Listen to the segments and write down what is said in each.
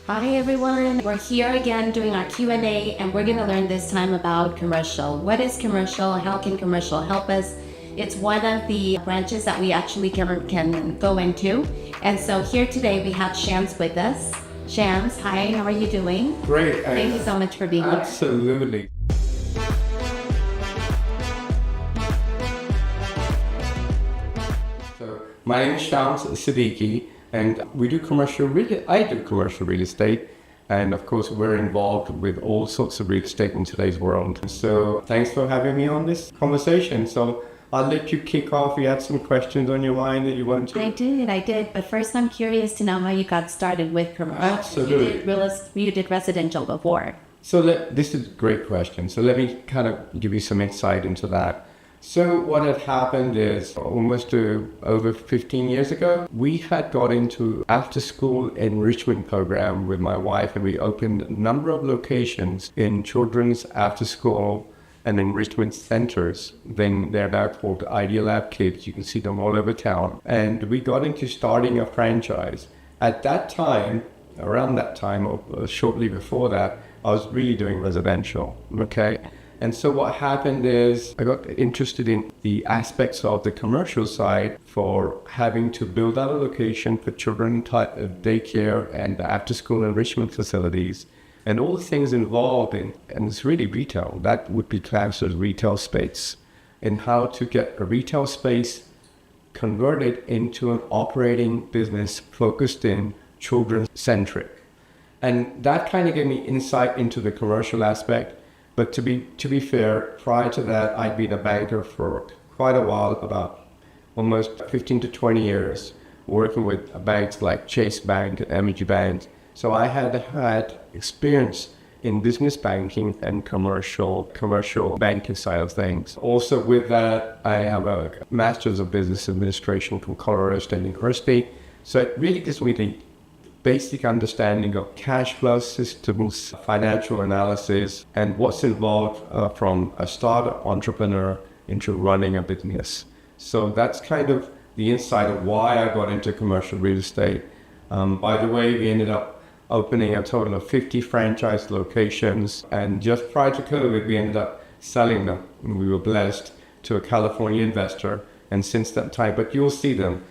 Hi everyone, we're here again doing our Q&A and we're going to learn this time about commercial. What is commercial? How can commercial help us? It's one of the branches that we actually can go into. And so here today we have Shams with us. Shams, hi, how are you doing? Great. Thank you so much for being here. Absolutely. So my name is Shams Siddiqui, and I do commercial real estate. And of course, we're involved with all sorts of real estate in today's world. So thanks for having me on this conversation. So I'll let you kick off. You had some questions on your mind that you want to. I did. But first I'm curious to know how you got started with commercial. Absolutely. You did residential before. So this is a great question. So let me kind of give you some insight into that. So what had happened is almost over 15 years ago, we had got into after-school enrichment program with my wife, and we opened a number of locations in children's after-school and enrichment centers. Then they're now called Ideal Lab Kids. You can see them all over town. And we got into starting a franchise. At that time, around that time, or shortly before that, I was really doing residential, okay? And so what happened is I got interested in the aspects of the commercial side for having to build out a location for children daycare and after-school enrichment facilities and all the things involved in, and it's really retail. That would be classed as retail space, and how to get a retail space converted into an operating business focused in children-centric. And that kind of gave me insight into the commercial aspect. But to be fair, prior to that, I'd been a banker for quite a while, about almost 15 to 20 years, working with banks like Chase Bank and M&G Bank. So I had experience in business banking and commercial banking side of things. Also with that, I have a Master's of Business Administration from Colorado State University. So it really gives me the basic understanding of cash flow systems, financial analysis, and what's involved from a startup entrepreneur into running a business. So that's kind of the insight of why I got into commercial real estate. By the way, we ended up opening a total of 50 franchise locations, and just prior to COVID, we ended up selling them. We were blessed to a California investor, and since that time, but you'll see them.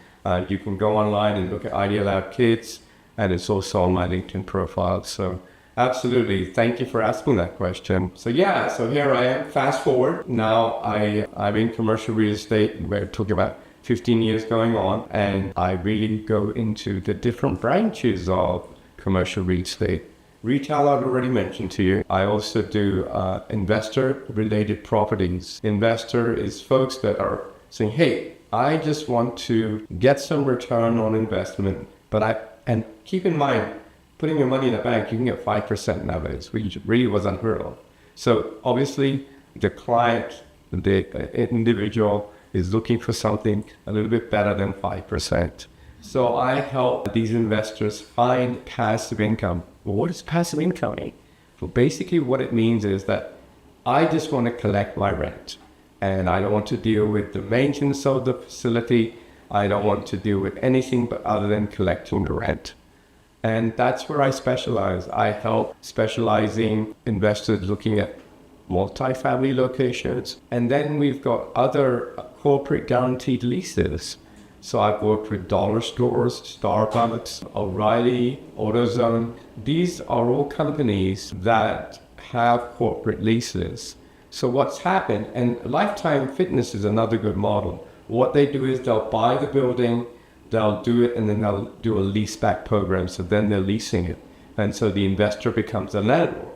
You can go online and look at Ideal Lab Kids, and it's also on my LinkedIn profile. So absolutely, thank you for asking that question. So here I am. Fast forward, now I'm in commercial real estate. We're talking about 15 years going on, and I really go into the different branches of commercial real estate. Retail, I've already mentioned to you. I also do investor-related properties. Investor is folks that are saying, hey, I just want to get some return on investment, and keep in mind, putting your money in the bank, you can get 5% nowadays, which really was unheard of. So obviously, the client, the individual is looking for something a little bit better than 5%. So I help these investors find passive income. Well, what is passive income? Well, basically what it means is that I just want to collect my rent, and I don't want to deal with the maintenance of the facility. I don't want to deal with anything but other than collecting the rent. And that's where I specialize. I help specializing investors looking at multifamily locations. And then we've got other corporate guaranteed leases. So I've worked with dollar stores, Starbucks, O'Reilly, AutoZone. These are all companies that have corporate leases. So what's happened, and Lifetime Fitness is another good model. What they do is they'll buy the building, they'll do it, and then they'll do a lease back program. So then they're leasing it. And so the investor becomes a landlord.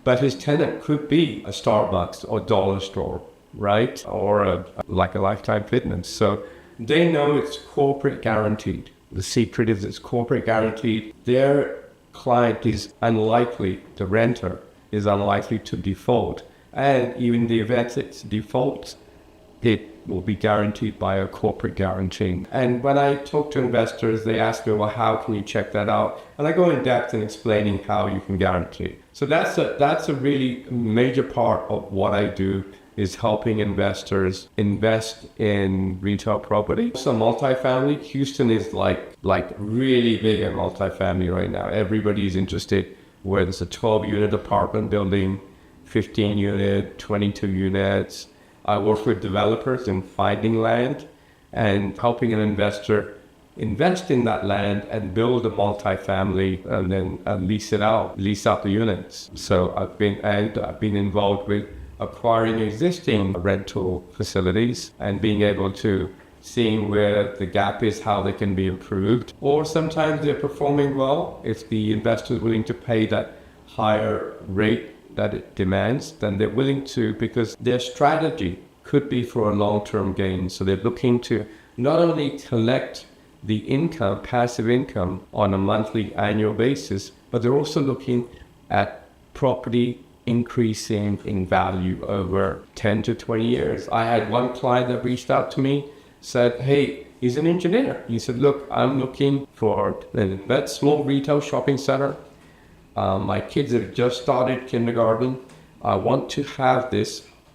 But his tenant could be a Starbucks or dollar store, right? Or like a Lifetime Fitness. So they know it's corporate guaranteed. The secret is it's corporate guaranteed. Their client is unlikely, the renter is unlikely to default. And even in the event it defaults, it will be guaranteed by a corporate guarantee. And when I talk to investors, they ask me, well, how can you check that out? And I go in depth in explaining how you can guarantee. So that's a really major part of what I do. is helping investors invest in retail property. So multifamily, Houston is like really big in multifamily right now. Everybody's interested, whether it's a 12-unit apartment building, 15 unit, 22 units. I work with developers in finding land and helping an investor invest in that land and build a multifamily and then lease out the units. So I've been involved with acquiring existing rental facilities and being able to seeing where the gap is, how they can be improved. Or sometimes they're performing well. If the investor is willing to pay that higher rate that it demands, then they're willing to, because their strategy could be for a long-term gain. So they're looking to not only collect the income, passive income on a monthly, annual basis, but they're also looking at property increasing in value over 10 to 20 years. I had one client that reached out to me, said, hey, he's an engineer. He said, look, I'm looking for that small retail shopping center. My kids have just started kindergarten. I want to have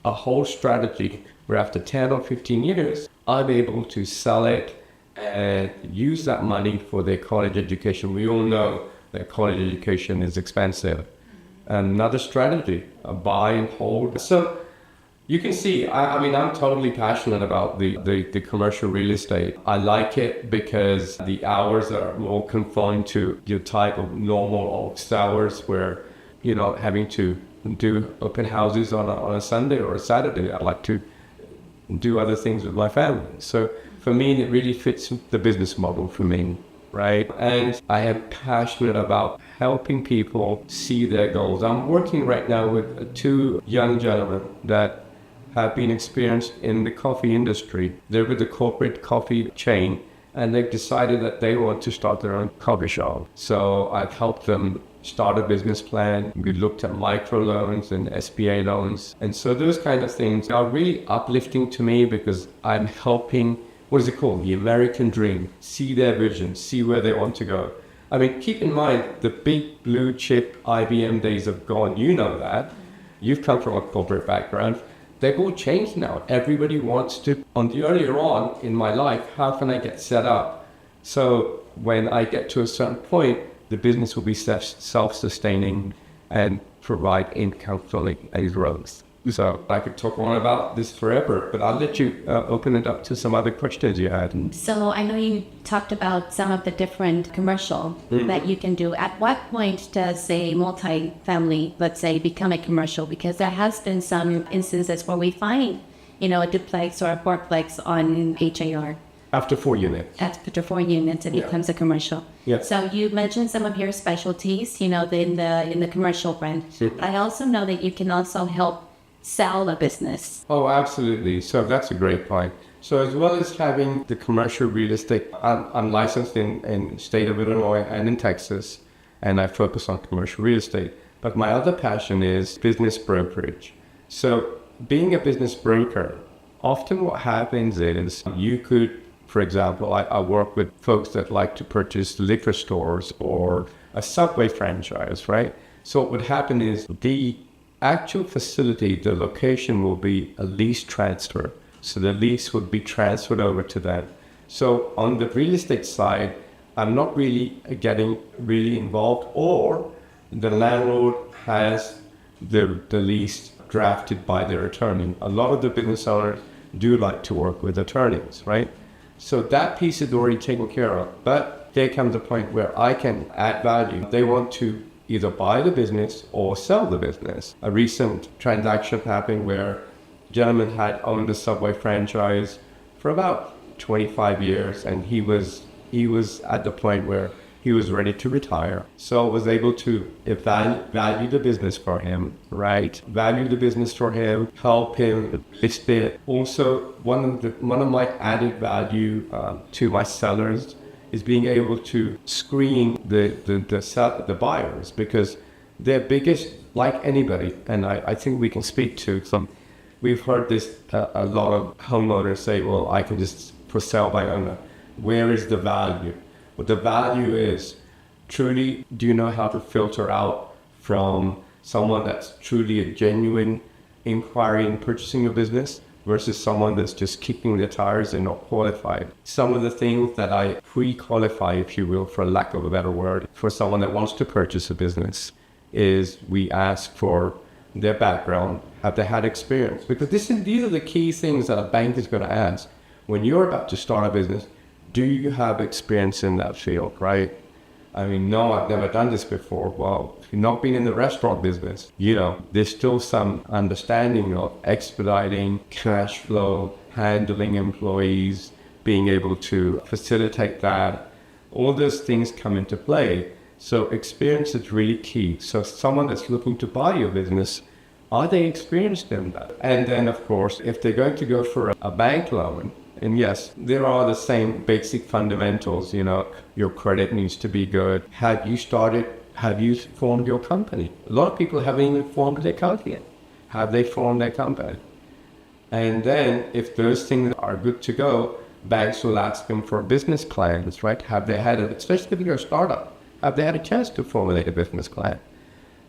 a whole strategy where after 10 or 15 years, I'm able to sell it and use that money for their college education. We all know that college education is expensive. Another strategy, a buy and hold. So you can see, I mean, I'm totally passionate about the commercial real estate. I like it because the hours are more confined to your type of normal office hours where you're not having to do open houses on a Sunday or a Saturday. I like to do other things with my family. So for me, it really fits the business model for me, right? And I am passionate about helping people see their goals. I'm working right now with two young gentlemen that have been experienced in the coffee industry. They're with a corporate coffee chain, and they've decided that they want to start their own coffee shop. So I've helped them start a business plan. We looked at microloans and SBA loans. And so those kind of things are really uplifting to me because I'm helping, what is it called? The American dream. See their vision, see where they want to go. I mean, keep in mind, the big blue chip IBM days have gone. You know that. You've come from a corporate background. They've all changed now. Everybody wants to, earlier on in my life, how can I get set up? So when I get to a certain point, the business will be self-sustaining and provide income for a growth. So I could talk on about this forever, but I'll let you open it up to some other questions you had. So I know you talked about some of the different commercial that you can do. At what point does a multi-family, let's say, become a commercial? Because there has been some instances where we find, a duplex or a fourplex on HAR. After 4 units. After 4 units, it becomes a commercial. Yeah. So you mentioned some of your specialties, in the commercial brand. I also know that you can also help sell a business. Oh, absolutely. So that's a great point. So as well as having the commercial real estate, I'm licensed in the state of Illinois and in Texas, and I focus on commercial real estate. But my other passion is business brokerage. So being a business broker, often what happens is you could, for example, I work with folks that like to purchase liquor stores or a Subway franchise, right? So what would happen is the actual facility, the location will be a lease transfer. So the lease would be transferred over to them. So on the real estate side, I'm not really getting involved, or the landlord has the lease drafted by their attorney. A lot of the business owners do like to work with attorneys, right? So that piece is already taken care of. But there comes a point where I can add value. They want to either buy the business or sell the business. A recent transaction happened where a gentleman had owned a Subway franchise for about 25 years, and he was at the point where he was ready to retire. So I was able to value the business for him, right? Value the business for him, help him list it. Also, one of my added value to my sellers is being able to screen the buyers, because they're biggest, like anybody, and I think we can speak to some. We've heard this a lot of homeowners say, well, I can just for sale by owner. Where is the value? What the value is, truly, do you know how to filter out from someone that's truly a genuine inquiring and purchasing your business versus someone that's just kicking the tires and not qualified. Some of the things that I pre-qualify, if you will, for lack of a better word, for someone that wants to purchase a business is we ask for their background. Have they had experience? Because these are the key things that a bank is going to ask. When you're about to start a business, do you have experience in that field, right? I mean, no, I've never done this before. Well, if you've not been in the restaurant business, there's still some understanding of expediting cash flow, handling employees, being able to facilitate that. All those things come into play. So experience is really key. So someone that's looking to buy your business, are they experienced in that? And then, of course, if they're going to go for a bank loan, and yes, there are the same basic fundamentals, your credit needs to be good. Have you formed your company? A lot of people haven't even formed their company yet. Have they formed their company? And then if those things are good to go, banks will ask them for business plans, right? Have they had it, especially if you're a startup, have they had a chance to formulate a business plan?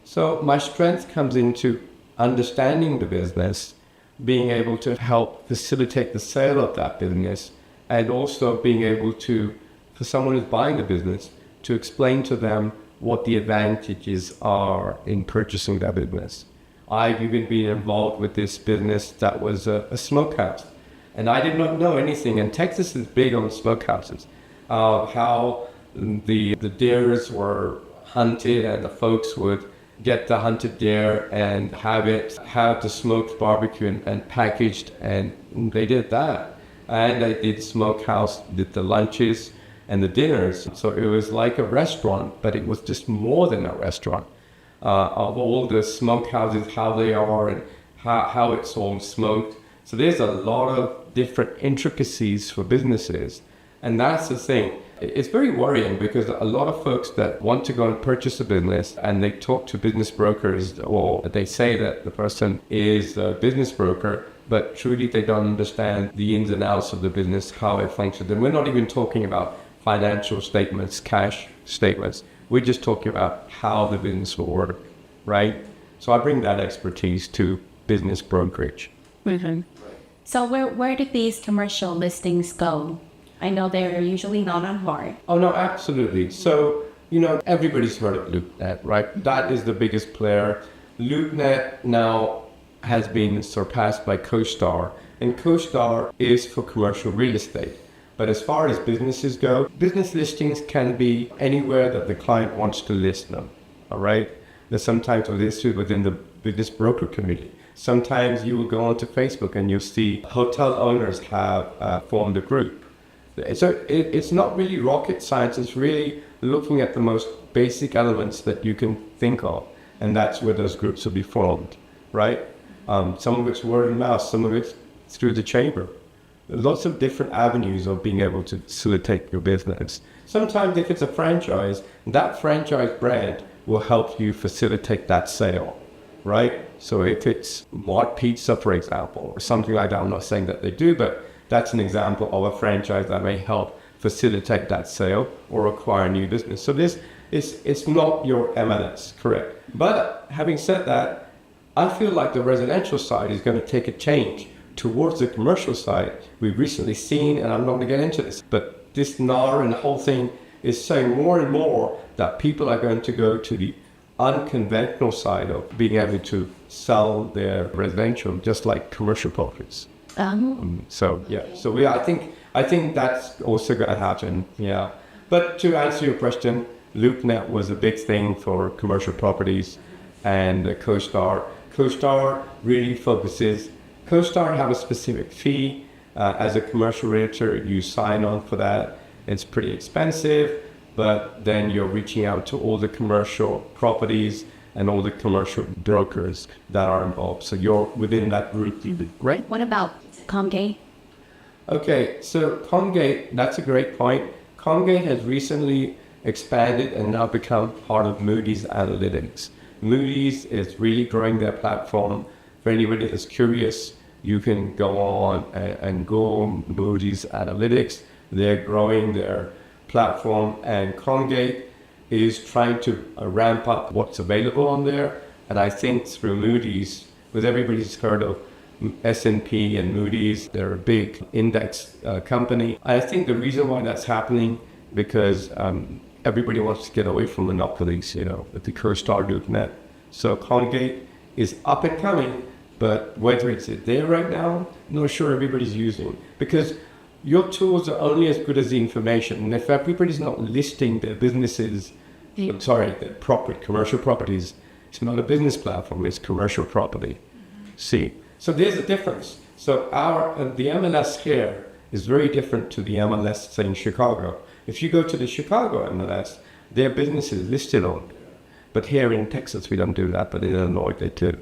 So my strength comes into understanding the business, being able to help facilitate the sale of that business, and also being able to, for someone who's buying the business, to explain to them what the advantages are in purchasing that business. I've even been involved with this business that was a smokehouse, and I did not know anything, and Texas is big on smokehouses, how the deers were hunted and the folks would get the hunted deer and have the smoked barbecue and packaged, and they did that. And they did smokehouse, did the lunches and the dinners. So it was like a restaurant, but it was just more than a restaurant. Of all the smokehouses, how they are and how it's all smoked. So there's a lot of different intricacies for businesses. And that's the thing. It's very worrying because a lot of folks that want to go and purchase a business and they talk to business brokers, or they say that the person is a business broker, but truly they don't understand the ins and outs of the business, how it functions. And we're not even talking about financial statements, cash statements. We're just talking about how the business will work, right? So I bring that expertise to business brokerage. Mm-hmm. So where do these commercial listings go? I know they're usually not on board. Oh, no, absolutely. So, everybody's heard of LoopNet, right? That is the biggest player. LoopNet now has been surpassed by CoStar, and CoStar is for commercial real estate. But as far as businesses go, business listings can be anywhere that the client wants to list them, all right? There's sometimes listed within the business broker community. Sometimes you will go onto Facebook and you'll see hotel owners have formed a group. So it's not really rocket science. It's really looking at the most basic elements that you can think of, and that's where those groups will be formed, right? Some of it's word of mouth, some of it's through the chamber. There's lots of different avenues of being able to facilitate your business. Sometimes if it's a franchise, that franchise brand will help you facilitate that sale, right? So if it's Mart Pizza, for example, or something like that, I'm not saying that they do, but that's an example of a franchise that may help facilitate that sale or acquire a new business. So it's not your M&S, correct? But having said that, I feel like the residential side is going to take a change towards the commercial side. We've recently seen, and I'm not going to get into this, but this NAR and the whole thing is saying more and more that people are going to go to the unconventional side of being able to sell their residential, just like commercial properties. So I think that's also going to happen. Yeah. But to answer your question, LoopNet was a big thing for commercial properties, and CoStar. CoStar really focuses. CoStar have a specific fee. As a commercial realtor, you sign on for that. It's pretty expensive, but then you're reaching out to all the commercial properties and all the commercial brokers that are involved. So you're within that group, right? What about Comgate? Okay, so Comgate, that's a great point. Comgate has recently expanded and now become part of Moody's Analytics. Moody's is really growing their platform. For anybody that's curious, you can go on and go on Moody's Analytics. They're growing their platform, and Comgate is trying to ramp up what's available on there. And I think through Moody's, Because everybody's heard of S&P and Moody's. They're a big index company. I think the reason why that's happening because everybody wants to get away from monopolies, with the CoStar Group net. So Colgate is up and coming, but whether it's there right now, I'm not sure everybody's using, because your tools are only as good as the information. And if everybody's not listing their businesses, their commercial properties, it's not a business platform, it's commercial property. See, so there's a difference. So the MLS here is very different to the MLS, say, in Chicago. If you go to the Chicago MLS, their business is listed on there. But here in Texas, we don't do that, but in Illinois, they do.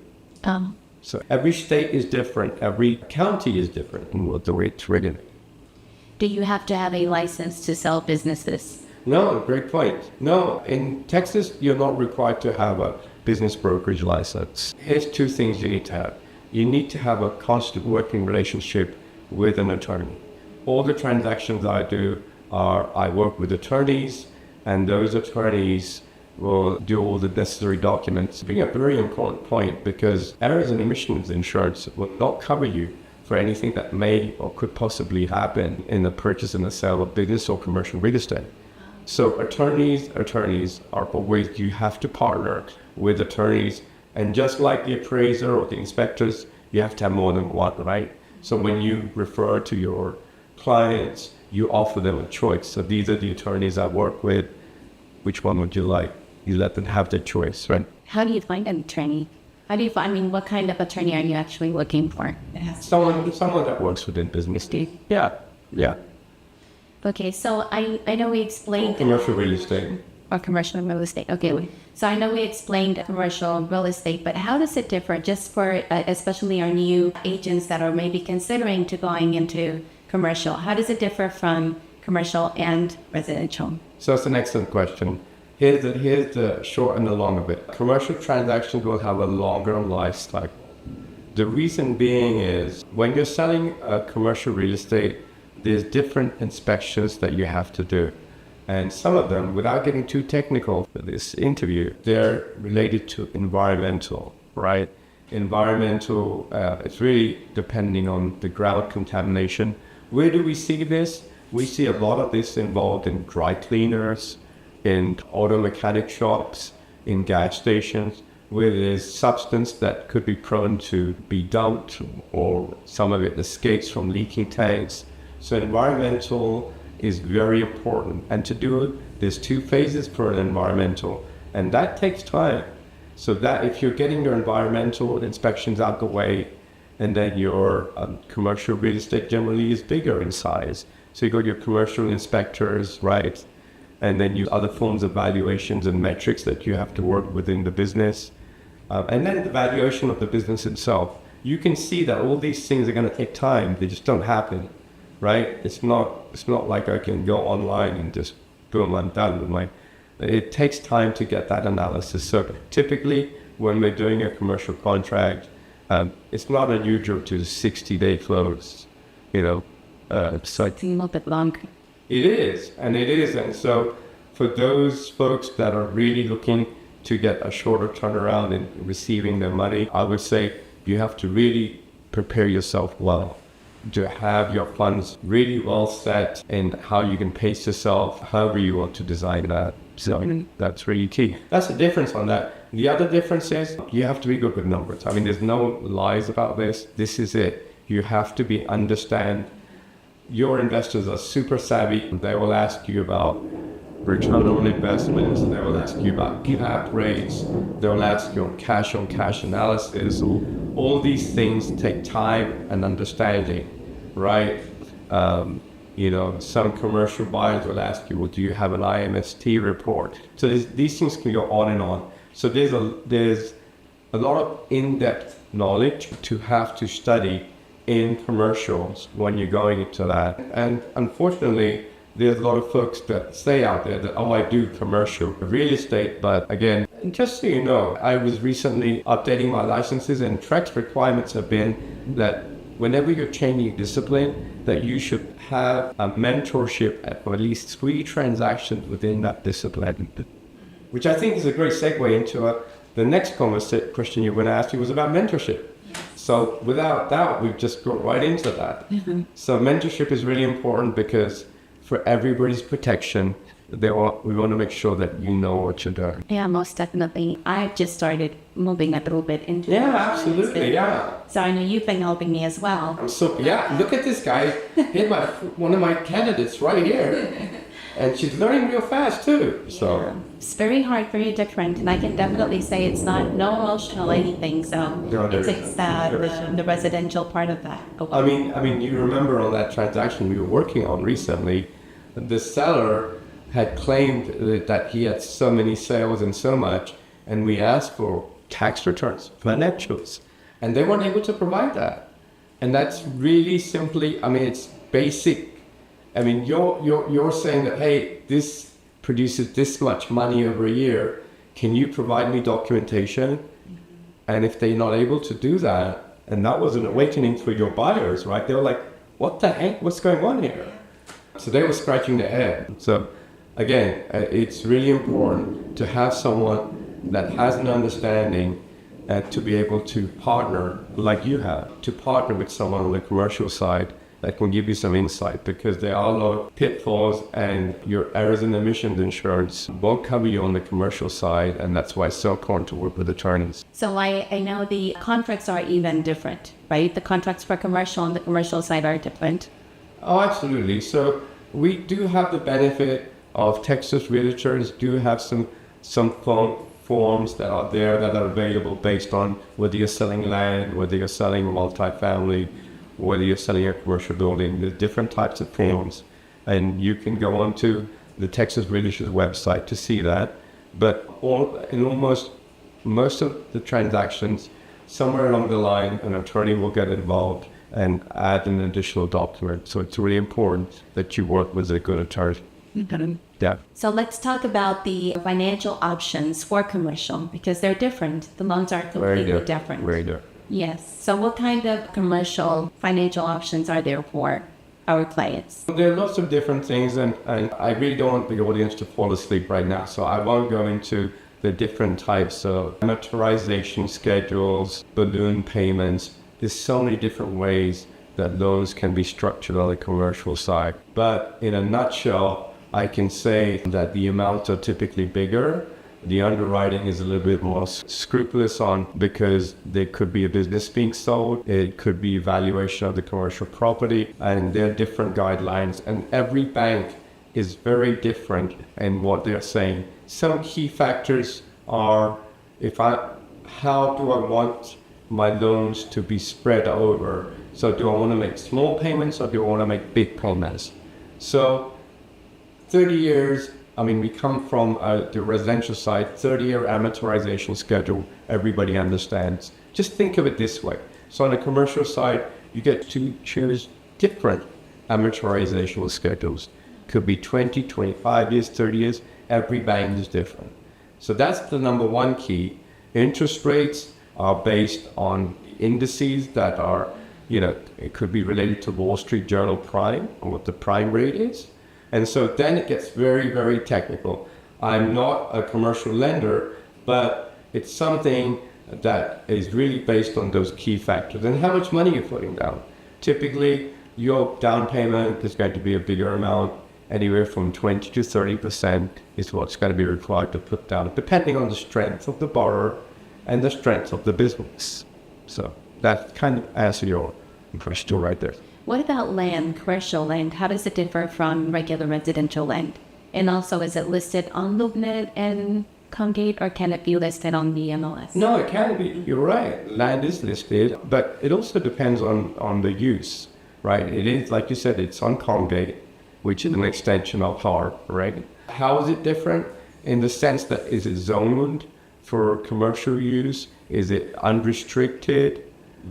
So every state is different. Every county is different in what the way it's written. Do you have to have a license to sell businesses? No, great point. No, in Texas, you're not required to have a business brokerage license. Here's two things you need to have. You need to have a constant working relationship with an attorney. All the transactions I do I work with attorneys, and those attorneys will do all the necessary documents. Being a very important point, because errors and omissions insurance will not cover you for anything that may or could possibly happen in the purchase and the sale of business or commercial real estate. So attorneys are always, you have to partner with attorneys, and just like the appraiser or the inspectors, you have to have more than one, right? So when you refer to your clients, you offer them a choice. So these are the attorneys I work with. Which one would you like? You let them have their choice, right? How do you find an attorney? What kind of attorney are you actually looking for? Someone that works within business. Yeah. Okay, so I know we explained... Commercial real estate. Or commercial real estate, okay. So I know we explained commercial real estate, but how does it differ just for especially our new agents that are maybe considering to going into commercial? How does it differ from commercial and residential? So that's an excellent question. Here's the short and the long of it. Commercial transactions will have a longer life cycle. The reason being is when you're selling commercial real estate, there's different inspections that you have to do. And some of them, without getting too technical for this interview, they're related to environmental, right? Environmental, it's really depending on the ground contamination. Where do we see this? We see a lot of this involved in dry cleaners, in auto mechanic shops, in gas stations, where there's substance that could be prone to be dumped, or some of it escapes from leaking tanks. So environmental is very important. And to do it, there's two phases for an environmental, and that takes time. So that if you're getting your environmental inspections out the way, and then your commercial real estate generally is bigger in size. So you got your commercial inspectors, right? And then you other forms of valuations and metrics that you have to work within the business. And then the valuation of the business itself. You can see that all these things are going to take time. They just don't happen, right? It's not like I can go online and just boom, I'm done with my... It takes time to get that analysis. So typically when we're doing a commercial contract, it's not unusual to 60-day close, So it's a little bit longer. It is. And so for those folks that are really looking to get a shorter turnaround in receiving their money, I would say you have to really prepare yourself well, to have your funds really well set and how you can pace yourself, however you want to design that. So that's really key. That's the difference on that. The other difference is you have to be good with numbers. There's no lies about this. This is it. You have to understand. Your investors are super savvy. They will ask you about return on investments. They will ask you about cap rates. They will ask you on cash analysis. All these things take time and understanding, right? Some commercial buyers will ask you, well, do you have an IMST report? So these things can go on and on. So there's a lot of in-depth knowledge to have to study in commercials when you're going into that. And unfortunately, there's a lot of folks that say out there that, I do commercial real estate. But again, just so you know, I was recently updating my licenses, and TREC's requirements have been that whenever you're changing discipline, that you should have a mentorship for at least 3 transactions within that discipline. Which I think is a great segue into the next question you're going to ask me was about mentorship. So without that, we've just got right into that. So mentorship is really important because for everybody's protection, we want to make sure that you know what you're doing. Yeah, most definitely. I've just started moving a little bit into Yeah, absolutely, yeah. So I know you've been helping me as well. So yeah, look at this guy. Here's one of my candidates right here. And she's learning real fast too. So Yeah. It's very hard, very different, and I can definitely say it's not no emotional anything. So it's the residential part of that. I mean, you remember on that transaction we were working on recently, the seller had claimed that he had so many sales and so much, and we asked for tax returns, financials, and they weren't able to provide that. And that's really simply, I mean, it's basic. I mean, you're saying that, hey, this produces this much money over a year. Can you provide me documentation? And if they're not able to do that, and that was an awakening for your buyers, right? They were like, what the heck? What's going on here? So they were scratching their head. So again, it's really important to have someone that has an understanding to be able to partner like you have, to partner with someone on the commercial side that can give you some insight, because there are a lot of pitfalls and your errors and omissions insurance won't cover you on the commercial side, and that's why it's so important to work with attorneys. So I know the contracts are even different, right? The contracts for commercial and the commercial side are different. Oh, absolutely. So we do have the benefit of Texas realtors do have some forms that are there that are available based on whether you're selling land, whether you're selling multifamily, whether you're selling a commercial building. There's different types of forms, and you can go onto the Texas Realtors website to see that. But in almost most of the transactions, somewhere along the line, an attorney will get involved and add an additional document. So it's really important that you work with a good attorney. Yeah. So let's talk about the financial options for commercial, because they're different. The loans are completely different. Very different. Yes. So what kind of commercial financial options are there for our clients? There are lots of different things, and I really don't want the audience to fall asleep right now, so I won't go into the different types of amortization schedules, balloon payments. There's so many different ways that loans can be structured on the commercial side. But in a nutshell, I can say that the amounts are typically bigger. The underwriting is a little bit more scrupulous because there could be a business being sold. It could be evaluation of the commercial property, and there are different guidelines. And every bank is very different in what they're saying. Some key factors are how do I want my loans to be spread over? So do I want to make small payments or do I want to make big payments? So 30 years, I mean, we come from the residential side, 30-year amortization schedule, everybody understands. Just think of it this way. So on the commercial side, you get to choose different amortization schedules. Could be 20, 25 years, 30 years. Every bank is different. So that's the number one key. Interest rates are based on indices that are, it could be related to Wall Street Journal Prime, or what the prime rate is. And so then it gets very, very technical. I'm not a commercial lender, but it's something that is really based on those key factors and how much money you're putting down. Typically, your down payment is going to be a bigger amount. Anywhere from 20 to 30% is what's going to be required to put down, depending on the strength of the borrower and the strength of the business. So that kind of answers your question right there. What about land, commercial land? How does it differ from regular residential land? And also, is it listed on LoopNet and Comgate, or can it be listed on the MLS? No, it can be. You're right. Land is listed, but it also depends on the use, right? It is, like you said, it's on Comgate, which is an extension of HARP, right? How is it different? In the sense that, is it zoned for commercial use? Is it unrestricted?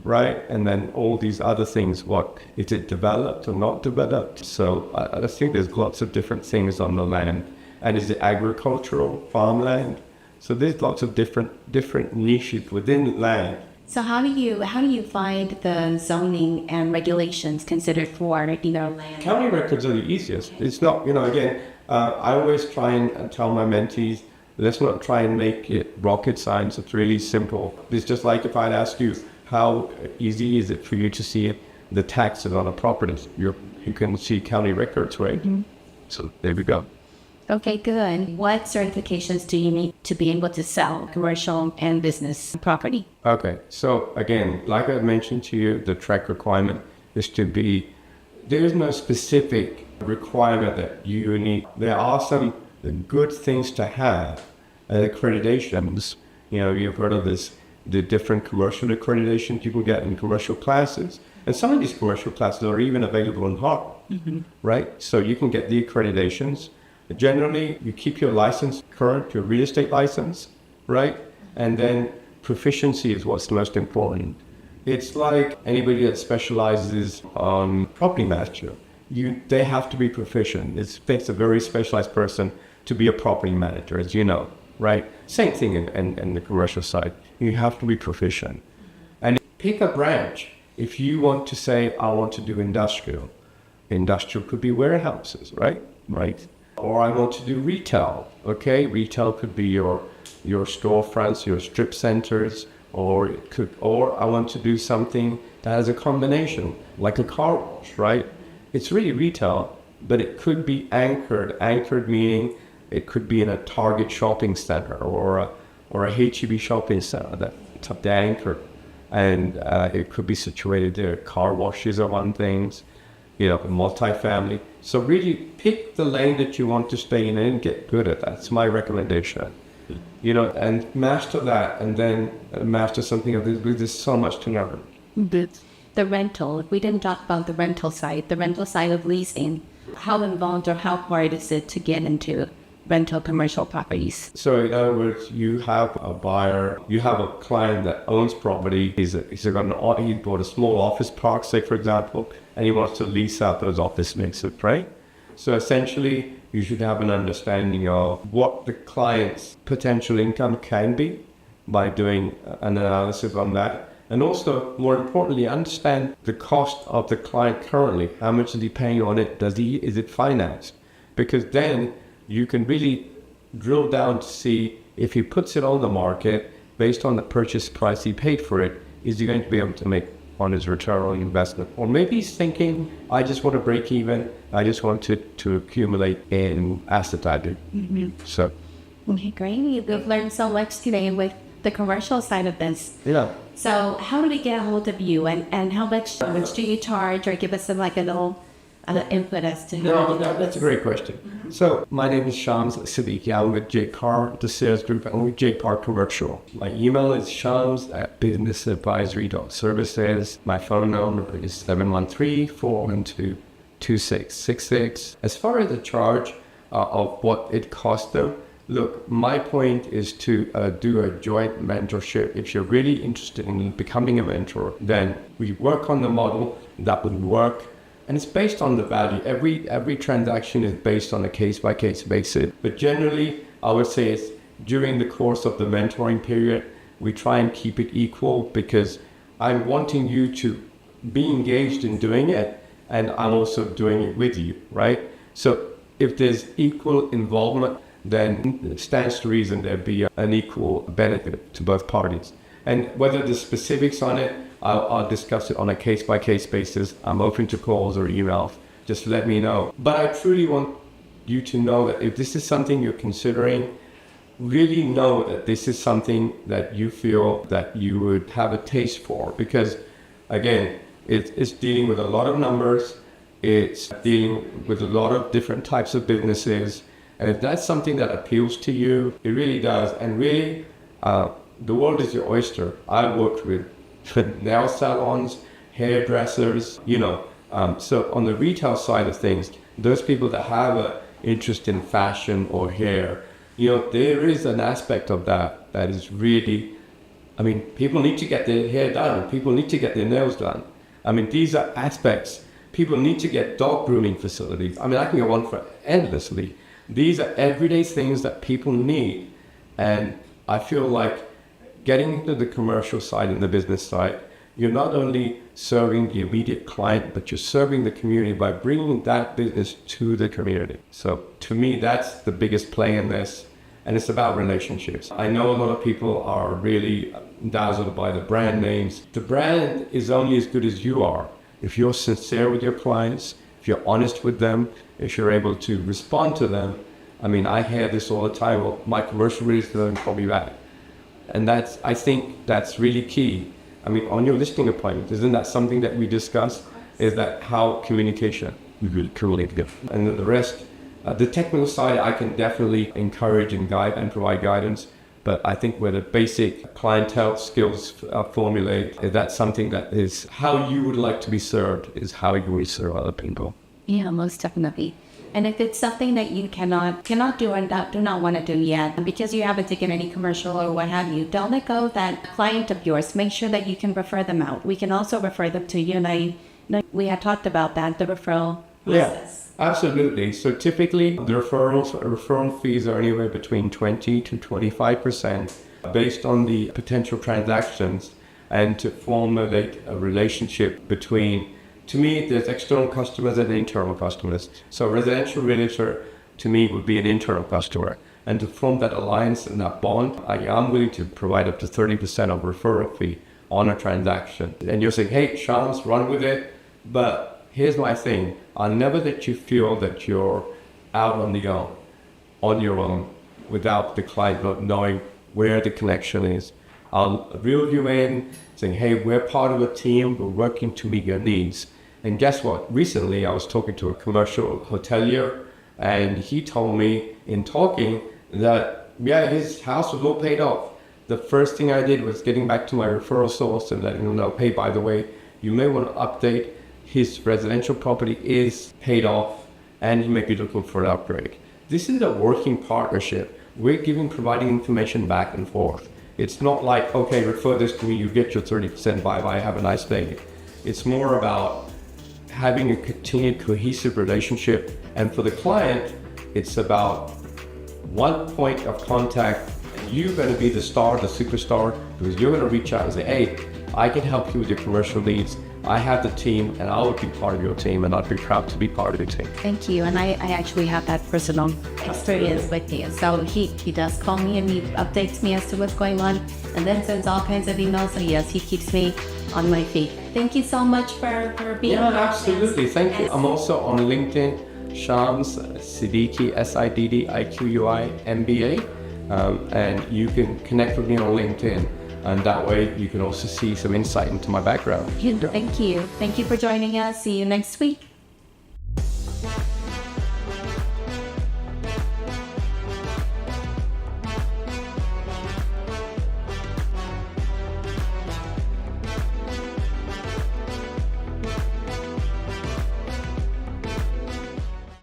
Right? And then all these other things, what is it developed or not developed? So I think there's lots of different things on the land. And is it agricultural, farmland? So there's lots of different niches within land. So how do you find the zoning and regulations considered for land? County records are the easiest. It's not, again, I always try and tell my mentees, let's not try and make it rocket science. It's really simple. It's just like if I'd ask you, how easy is it for you to see the taxes on a property? You can see county records, right? So there we go. Okay, good. What certifications do you need to be able to sell commercial and business property? Okay, so again, like I mentioned to you, the track requirement is to be, there's no specific requirement that you need. There are some good things to have. Accreditations, you've heard of this, the different commercial accreditation people get in commercial classes. And some of these commercial classes are even available in Harvard, right? So you can get the accreditations. Generally, you keep your license current, your real estate license, right? And then proficiency is what's the most important. It's like anybody that specializes on property management. They have to be proficient. It takes a very specialized person to be a property manager, as you know, right? Same thing in the commercial side. You have to be proficient. And pick a branch. If you want to say, I want to do industrial could be warehouses, right? Right. Or I want to do retail, okay? Retail could be your storefronts, your strip centers, or I want to do something that has a combination, like a car wash, right? It's really retail, but it could be anchored. Anchored meaning it could be in a Target shopping center or a H-E-B shopping center that's up there anchored. And it could be situated there. Car washes are one thing, multifamily. So really pick the lane that you want to stay in and get good at that. That's my recommendation. And master that, and then master something of this. There's so much to learn. The rental, we didn't talk about the rental side of leasing. How involved or how hard is it to get into rental commercial properties? So in other words, you have a buyer, you have a client that owns property. He bought a small office park, say for example, and he wants to lease out those office spaces, right? So essentially, you should have an understanding of what the client's potential income can be by doing an analysis on that. And also, more importantly, understand the cost of the client currently. How much is he paying on it? Is it financed? Because then you can really drill down to see if he puts it on the market based on the purchase price he paid for it, is he going to be able to make on his return on investment? Or maybe he's thinking, I just want to break even. I just want to accumulate in asset value. So. Okay, great. We've learned so much today with the commercial side of this. Yeah. So how do we get a hold of you and how much do you charge, or give us some like a little input as to No, that's a great question. So my name is Shams Siddiqui. I'm with JCAR, the sales group, and with JCAR Commercial. My email is shams@businessadvisory.services. My phone number is 713-412-2666. As far as the charge of what it costs them, look, my point is to do a joint mentorship. If you're really interested in becoming a mentor, then we work on the model that would work. And it's based on the value. Every transaction is based on a case-by-case basis. But generally, I would say it's during the course of the mentoring period, we try and keep it equal, because I'm wanting you to be engaged in doing it, and I'm also doing it with you, right? So if there's equal involvement, then it stands to reason there'd be an equal benefit to both parties. And whether the specifics on it, I'll discuss it on a case-by-case basis. I'm open to calls or emails. Just let me know. But I truly want you to know that if this is something you're considering, really know that this is something that you feel that you would have a taste for. Because, again, it's dealing with a lot of numbers. It's dealing with a lot of different types of businesses. And if that's something that appeals to you, it really does. And really, the world is your oyster. I've worked with nail salons, hairdressers, so on the retail side of things, those people that have an interest in fashion or hair, there is an aspect of that is really, people need to get their hair done. People need to get their nails done. These are aspects. People need to get dog grooming facilities. I can go on for endlessly. These are everyday things that people need. And I feel like getting into the commercial side and the business side, you're not only serving the immediate client, but you're serving the community by bringing that business to the community. So to me, that's the biggest play in this. and it's about relationships. I know a lot of people are really dazzled by the brand names. The brand is only as good as you are. If you're sincere with your clients, if you're honest with them, if you're able to respond to them. I mean, I hear this all the time. Well, my commercial realtor doesn't call me back. And I think that's really key. I mean, on your listing appointment, isn't that something that we discuss? Is that how communication? And the rest, the technical side, I can definitely encourage and guide and provide guidance. But I think where the basic clientele skills formulate, that's something that is how you would like to be served, is how you will serve other people. Yeah, most definitely. And if it's something that you cannot do and do not want to do yet, because you haven't taken any commercial or what have you, don't let go of that client of yours. Make sure that you can refer them out. We can also refer them to you. And I know we had talked about that, the referral process. Yeah, absolutely. So typically the referral fees are anywhere between 20 to 25% based on the potential transactions, and to formulate a relationship between, to me, there's external customers and internal customers. So a residential realtor, to me, would be an internal customer. And to form that alliance and that bond, I'm willing to provide up to 30% of referral fee on a transaction. And you're saying, hey, Shams, run with it. But here's my thing. I'll never let you feel that you're out on your own, without the client not knowing where the connection is. I'll reel you in, saying, hey, we're part of a team, we're working to meet your needs. And guess what? Recently, I was talking to a commercial hotelier, and he told me in talking that, yeah, his house was all paid off. The first thing I did was getting back to my referral source and letting him know, hey, by the way, you may want to update, his residential property is paid off, and he may be looking for an upgrade. This is a working partnership. We're providing information back and forth. It's not like, okay, refer this to me, you get your 30%, bye-bye, have a nice day. It's more about having a continued cohesive relationship. And for the client, it's about one point of contact. You're going to be the star, the superstar, because you're going to reach out and say, hey, I can help you with your commercial needs. I have the team, and I will be part of your team, and I'd be proud to be part of your team. Thank you. And I actually have that personal experience with you. So he does call me and he updates me as to what's going on, and then sends all kinds of emails. So yes, he keeps me on my feet. Thank you so much for being here. Yeah, absolutely. Thank you. I'm also on LinkedIn, Shams Siddiqui, Siddiqui MBA, and you can connect with me on LinkedIn. And that way you can also see some insight into my background. Thank you. Thank you for joining us. See you next week.